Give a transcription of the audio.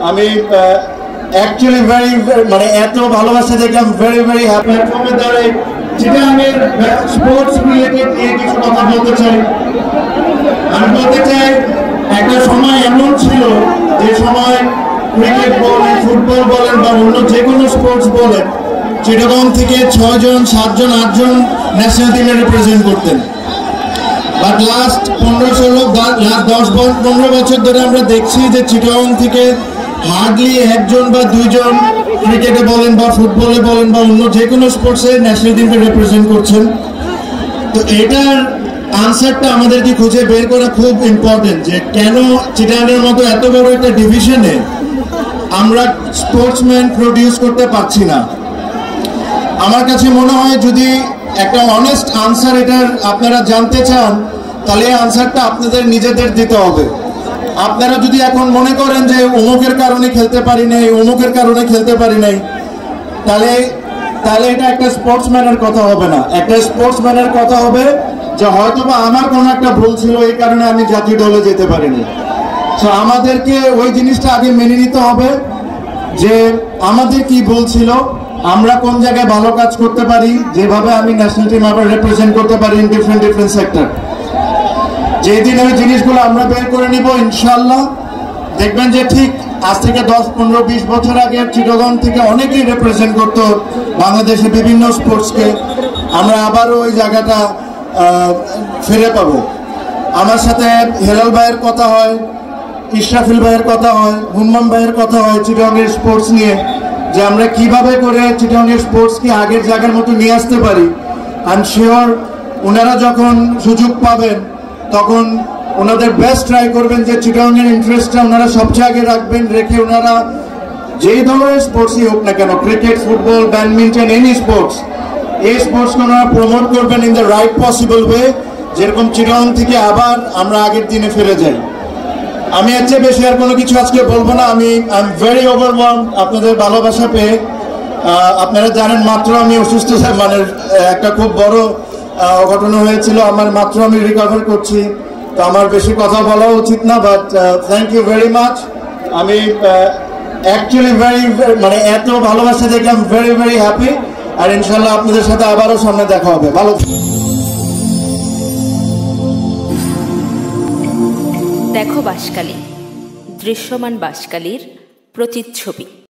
আমি অ্যাকচুয়ালি মানে এত ভালোবাসা দেখে আমি ভেরি হ্যাপি। প্ল্যাটফর্মের দ্বারা চিটাগাংয়ের স্পোর্টস রিলেটেড নিয়ে কিছু কথা বলতে চাই। আমি বলতে চাই একটা সময় এমন ছিল যে সময় ক্রিকেট বলেন, ফুটবল বলেন বা অন্য যে কোনো স্পোর্টস বলেন, চিটাগাং থেকে 6 জন 7 জন 8 জন ন্যাশনাল টিমে রিপ্রেজেন্ট করতেন। বাট লাস্ট 15 বছর ধরে আমরা দেখছি যে চিটাগাং থেকে হার্ডলি 1 জন বা 2 জন ক্রিকেটে বলেন বা ফুটবলে বলেন বা অন্য যে কোনো স্পোর্টসে ন্যাশনাল টিমকে রিপ্রেজেন্ট করছেন। তো এটার আনসারটা আমাদেরকে খুঁজে বের করা খুব ইম্পর্টেন্ট, যে কেন চিটাগাংয়ের মতো এত বড় একটা ডিভিশনে আমরা স্পোর্টসম্যান প্রডিউস করতে পারছি না। আমার কাছে মনে হয় যদি একটা অনেস্ট আনসার এটার আপনারা জানতে চান, তাহলে এই আনসারটা আপনাদের নিজেদের দিতে হবে। আপনারা যদি এখন মনে করেন যে অমুকের কারণে খেলতে পারি নাই, অমুকের কারণে খেলতে পারি নাই, তাহলে এটা একটা স্পোর্টসম্যানের কথা হবে না। একটা স্পোর্টসম্যানের কথা হবে যে হয়তোবা আমার কোনো একটা ভুল ছিল, এই কারণে আমি জাতীয় দলে যেতে পারিনি। তো আমাদেরকে ওই জিনিসটা আগে মেনে নিতে হবে যে আমাদের কি ভুল ছিল, আমরা কোন জায়গায় ভালো কাজ করতে পারি, যেভাবে আমি ন্যাশনাল টিম আবার রিপ্রেজেন্ট করতে পারি ইন ডিফারেন্ট সেক্টর। যেদিন ওই জিনিসগুলো আমরা বের করে নিব, ইনশাল্লাহ দেখবেন যে ঠিক আজ থেকে 10, 15, 20 বছর আগে চিটাগাং থেকে অনেকেই রিপ্রেজেন্ট করতো বাংলাদেশে বিভিন্ন স্পোর্টসকে। আমরা আবারও ওই জায়গাটা ফিরে পাবো। আমার সাথে হেলাল ভাইয়ের কথা হয়, ইশরাফিল ভাইয়ের কথা হয়, হুম্মাম ভাইয়ের কথা হয় চিটাগাংয়ের স্পোর্টস নিয়ে, যে আমরা কিভাবে করে চিটাগাংয়ের স্পোর্টসকে আগের জায়গার মতো নিয়ে আসতে পারি। আই এম শিওর ওনারা যখন সুযোগ পাবেন তখন ওনাদের বেস্ট ট্রাই করবেন যে চিটাগাংয়ের ইন্টারেস্টটা ওনারা সবচেয়ে আগে রাখবেন, রেখে ওনারা যেই ধরনের স্পোর্টসই হোক না কেন, cricket, football, badminton, any sports, এই স্পোর্টসকে ওনারা প্রমোট করবেন in the right possible way, যেরকম চিটাগাং থেকে আবার আমরা আগের দিনে ফিরে যাই। আমি এর চেয়ে বেশি আর কোনো কিছু আজকে বলবো না। আই এম ভেরি ওভারওয়েলমড আপনাদের ভালোবাসা পেয়ে। আপনারা জানেন মাত্র আমি অসুস্থ, মানে একটা খুব বড় ঘটনা হয়েছিল আমার, মাত্র আমি রিকভার করছি, তো আমার বেশি কথা বলা উচিত না। But thank you very much. আমি অ্যাকচুয়ালি মানে এত ভালোবাসা দেখে আমি ভেরি হ্যাপি। আর ইনশাল্লাহ আপনাদের সাথে আবারও সামনে দেখা হবে। ভালো দেখো বাঁশখালী, দৃশ্যমান বাঁশখালীর প্রতিচ্ছবি।